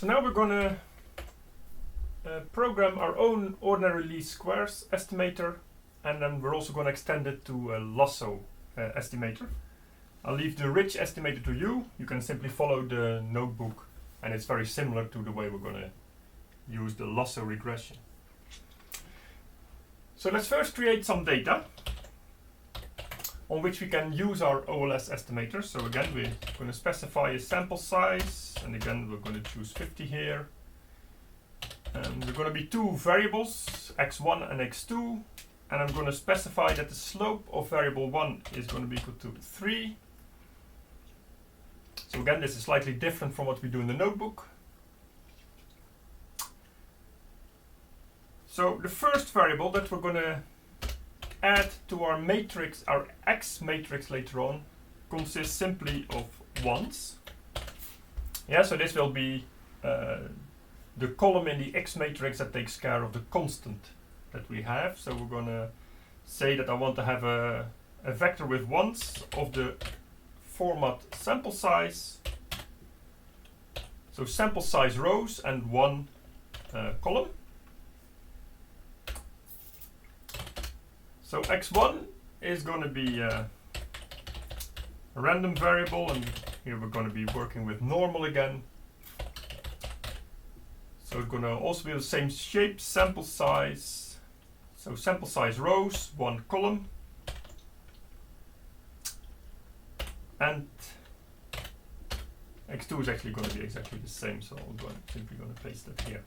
So now we're going to program our own ordinary least squares estimator, and then we're also going to extend it to a lasso estimator. I'll leave the rich estimator to you. You can simply follow the notebook, and it's very similar to the way we're going to use the lasso regression. So let's first create some data on which we can use our OLS estimator. So again, we're going to specify a sample size, and again we're going to choose 50 here. And there are going to be two variables, x1 and x2, and I'm going to specify that the slope of variable 1 is going to be equal to 3. So again, this is slightly different from what we do in the notebook. So the first variable that we're going to add to our matrix, our X matrix later on, consists simply of ones. Yeah, so this will be the column in the X matrix that takes care of the constant that we have. So we're going to say that I want to have a vector with ones of the format sample size. So sample size rows and one column. So x1 is going to be a random variable, and here we're going to be working with normal again. So it's going to also be the same shape, sample size. So sample size rows, one column. And x2 is actually going to be exactly the same, so I'm simply going to paste that here.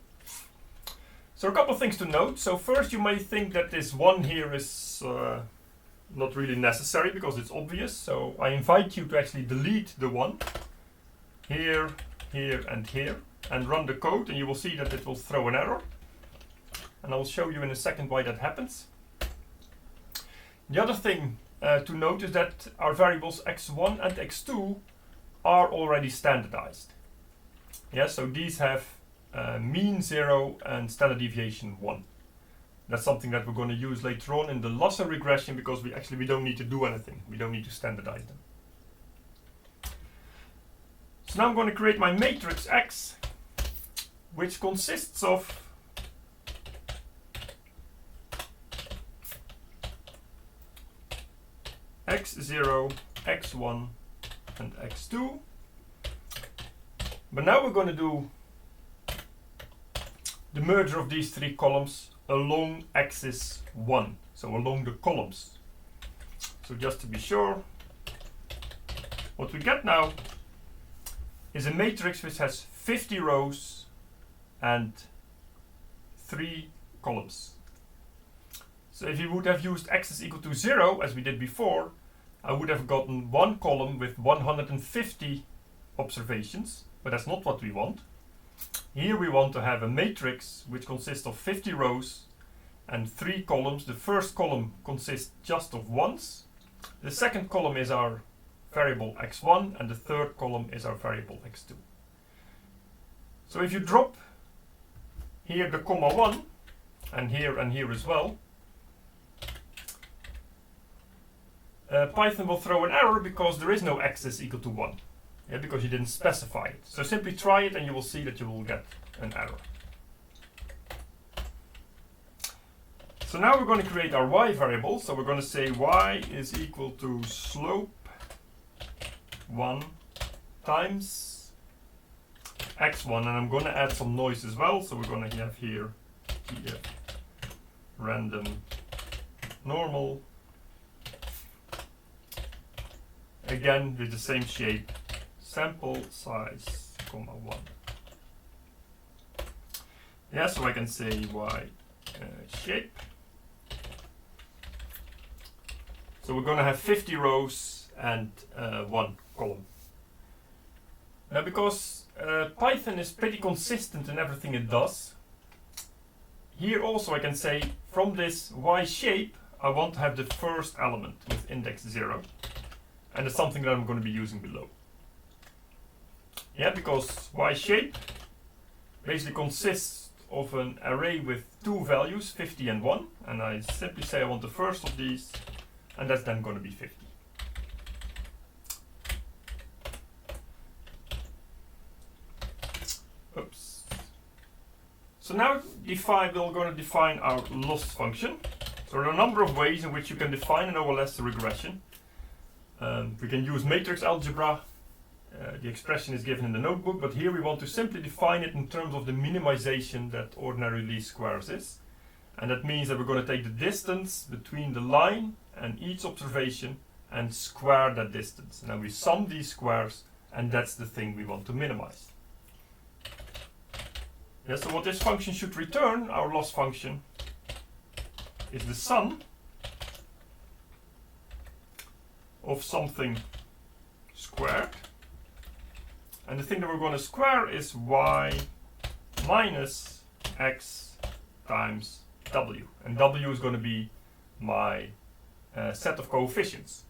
So a couple of things to note. So first, you may think that this 1 here is not really necessary because it's obvious. So I invite you to actually delete the 1 here, here, and here, and run the code, and you will see that it will throw an error. And I will show you in a second why that happens. The other thing to note is that our variables x1 and x2 are already standardized. Yeah, so these have mean 0 and standard deviation 1. That's something that we're going to use later on in the lasso regression, because we don't need to do anything. We don't need to standardize them. So now I'm going to create my matrix X, which consists of x0, x1, and x2. But now we're going to do the merger of these three columns along axis 1, so along the columns. So just to be sure, what we get now is a matrix which has 50 rows and 3 columns. So if you would have used x is equal to 0, as we did before, I would have gotten one column with 150 observations, but that's not what we want. Here we want to have a matrix which consists of 50 rows and 3 columns. The first column consists just of ones. The second column is our variable x1, and the third column is our variable x2. So if you drop here the comma 1, and here as well, Python will throw an error because there is no x is equal to 1. Yeah, because you didn't specify it. So simply try it and you will see that you will get an error. So now we're going to create our y variable. So we're going to say y is equal to slope 1 times x1. And I'm going to add some noise as well. So we're going to have here random normal. Again with the same shape. Sample size, comma 1. Yeah, so I can say y shape. So we're going to have 50 rows and 1 column. Now, because Python is pretty consistent in everything it does, here also I can say from this y shape, I want to have the first element with index 0. And it's something that I'm going to be using below. Yeah, because y shape basically consists of an array with 2 values, 50 and 1. And I simply say I want the first of these, and that's then going to be 50. Oops. So now we're going to define our loss function. So there are a number of ways in which you can define an OLS regression. We can use matrix algebra. The expression is given in the notebook, but here we want to simply define it in terms of the minimization that ordinary least squares is. And that means that we're going to take the distance between the line and each observation and square that distance. And then we sum these squares, and that's the thing we want to minimize. Yeah, so what this function should return, our loss function, is the sum of something squared. And the thing that we're going to square is y minus x times w. And w is going to be my set of coefficients.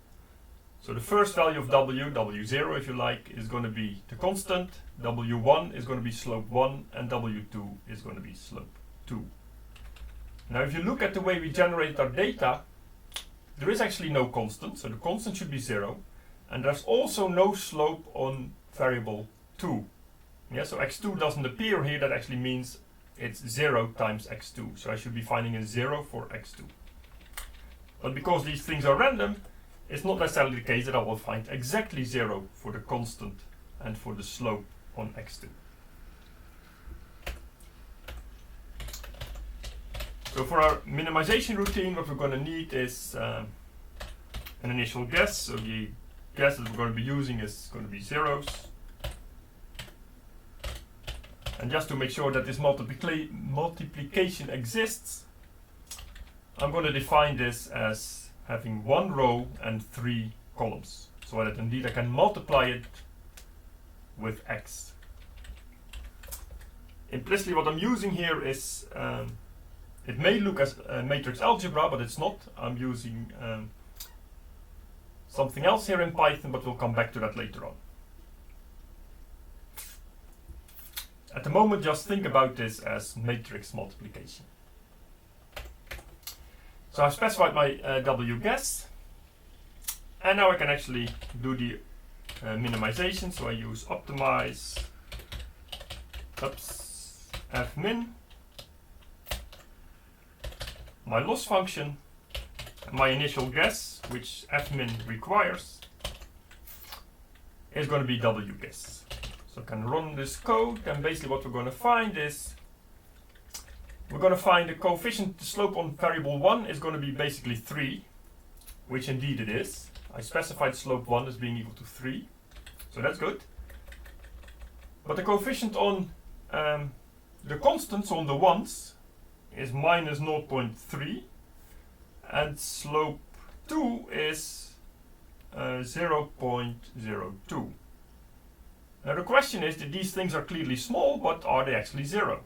So the first value of w, w0 if you like, is going to be the constant, w1 is going to be slope 1, and w2 is going to be slope 2. Now if you look at the way we generate our data, there is actually no constant, so the constant should be 0, and there's also no slope on variable 2. Yeah, so x2 doesn't appear here, that actually means it's 0 times x2, so I should be finding a 0 for x2. But because these things are random, it's not necessarily the case that I will find exactly 0 for the constant and for the slope on x2. So for our minimization routine, what we're going to need is an initial guess. So the guess that we're going to be using is going to be zeros. And just to make sure that this multiplication exists, I'm going to define this as having 1 row and 3 columns, so that indeed I can multiply it with x. Implicitly what I'm using here is, it may look as matrix algebra, but it's not. I'm using something else here in Python, but we'll come back to that later on. At the moment, just think about this as matrix multiplication. So I've specified my w guess, and now I can actually do the minimization. So I use optimize fmin, my loss function, and my initial guess, which fmin requires, is going to be w guess. So I can run this code, and basically what we're going to find is, we're going to find the coefficient, the slope on variable 1 is going to be basically 3, which indeed it is. I specified slope 1 as being equal to 3, so that's good. But the coefficient on the constants, on the ones, is minus 0.3, and slope 2 is 0.02. Now the question is that these things are clearly small, but are they actually 0?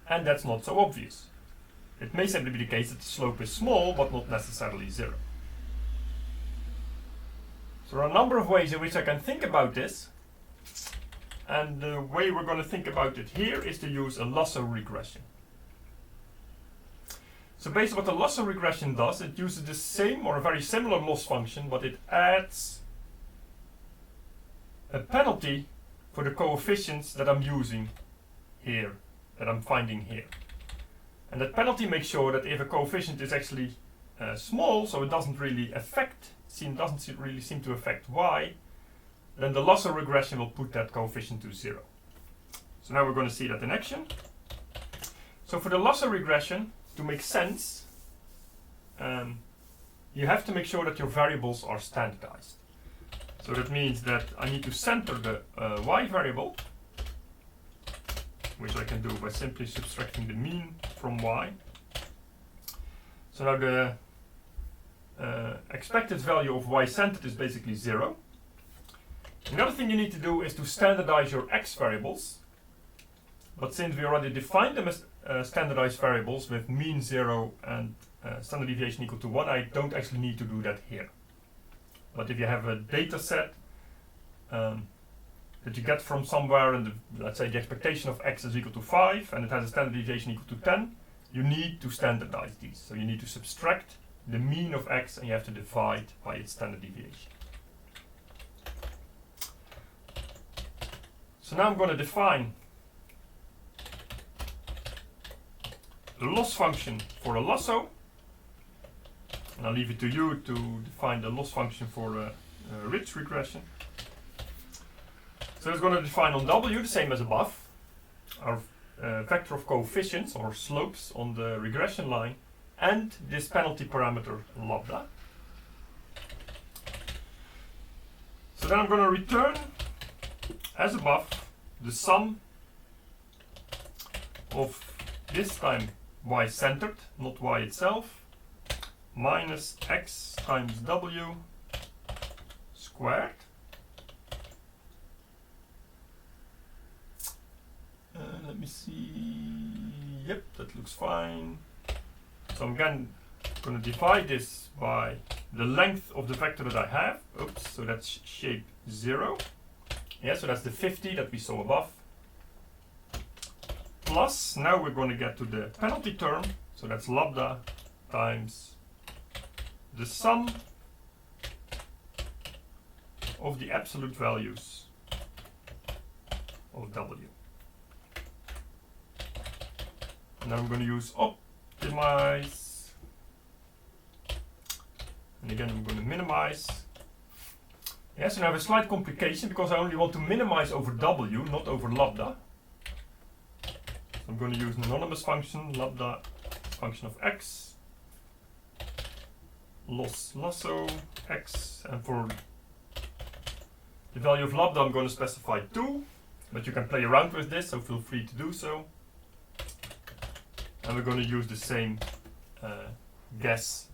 And that's not so obvious. It may simply be the case that the slope is small, but not necessarily 0. So there are a number of ways in which I can think about this. And the way we're going to think about it here is to use a lasso regression. So basically what the lasso regression does, it uses the same or a very similar loss function, but it adds a penalty for the coefficients that I'm using here, that I'm finding here. And that penalty makes sure that if a coefficient is actually small, so it doesn't really really seem to affect y, then the lasso regression will put that coefficient to 0. So now we're going to see that in action. So for the lasso regression to make sense, you have to make sure that your variables are standardized. So that means that I need to center the y variable, which I can do by simply subtracting the mean from y. So now the expected value of y centered is basically 0. Another thing you need to do is to standardize your x variables. But since we already defined them as standardized variables with mean 0 and standard deviation equal to 1, I don't actually need to do that here. But if you have a data set that you get from somewhere, and let's say the expectation of x is equal to 5 and it has a standard deviation equal to 10, you need to standardize these. So you need to subtract the mean of x and you have to divide by its standard deviation. So now I'm going to define the loss function for a lasso. And I'll leave it to you to define the loss function for a ridge regression. So it's going to define on W the same as above, our vector of coefficients or slopes on the regression line, and this penalty parameter lambda. So then I'm going to return, as above, the sum of this time y centered, not y itself, minus x times w squared. Let me see. Yep, that looks fine. So I'm again going to divide this by the length of the vector that I have. Oops, so that's shape 0. Yeah, so that's the 50 that we saw above. Plus, now we're going to get to the penalty term. So that's lambda times the sum of the absolute values of W. And now I'm going to use optimize. And again, I'm going to minimize. Yes, and I have a slight complication because I only want to minimize over W, not over lambda. So I'm going to use an anonymous function, lambda function of x, lasso x, and for the value of lambda I'm going to specify 2, but you can play around with this, so feel free to do so. And we're going to use the same guess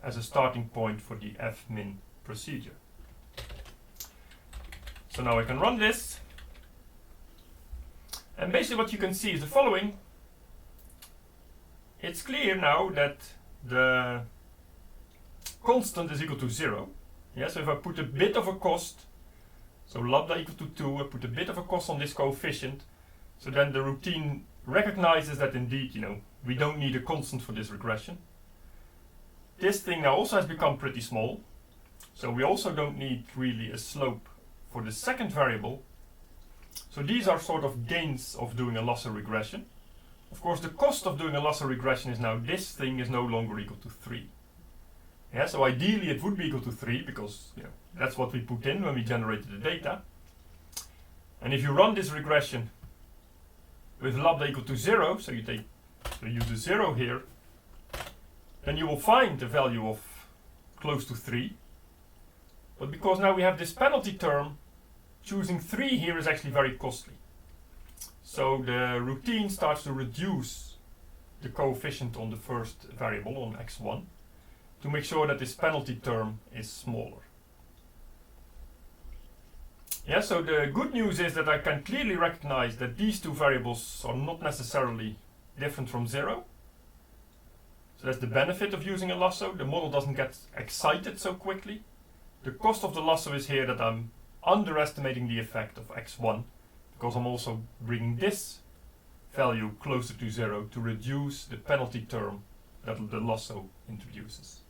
as a starting point for the fmin procedure. So now I can run this. And basically what you can see is the following. It's clear now that the constant is equal to 0. Yeah, so if I put a bit of a cost, so lambda equal to 2, I put a bit of a cost on this coefficient, so then the routine recognizes that indeed, we don't need a constant for this regression. This thing now also has become pretty small, so we also don't need really a slope for the second variable. So these are sort of gains of doing a lasso regression. Of course, the cost of doing a lasso regression is now this thing is no longer equal to 3. Yeah, so ideally it would be equal to 3 because that's what we put in when we generated the data. And if you run this regression with lambda equal to 0, so you use the 0 here, then you will find a value of close to 3. But because now we have this penalty term, choosing 3 here is actually very costly. So the routine starts to reduce the coefficient on the first variable, on x1, to make sure that this penalty term is smaller. Yeah, so the good news is that I can clearly recognize that these two variables are not necessarily different from 0. So that's the benefit of using a lasso. The model doesn't get excited so quickly. The cost of the lasso is here that I'm underestimating the effect of x1, because I'm also bringing this value closer to 0 to reduce the penalty term that the lasso introduces.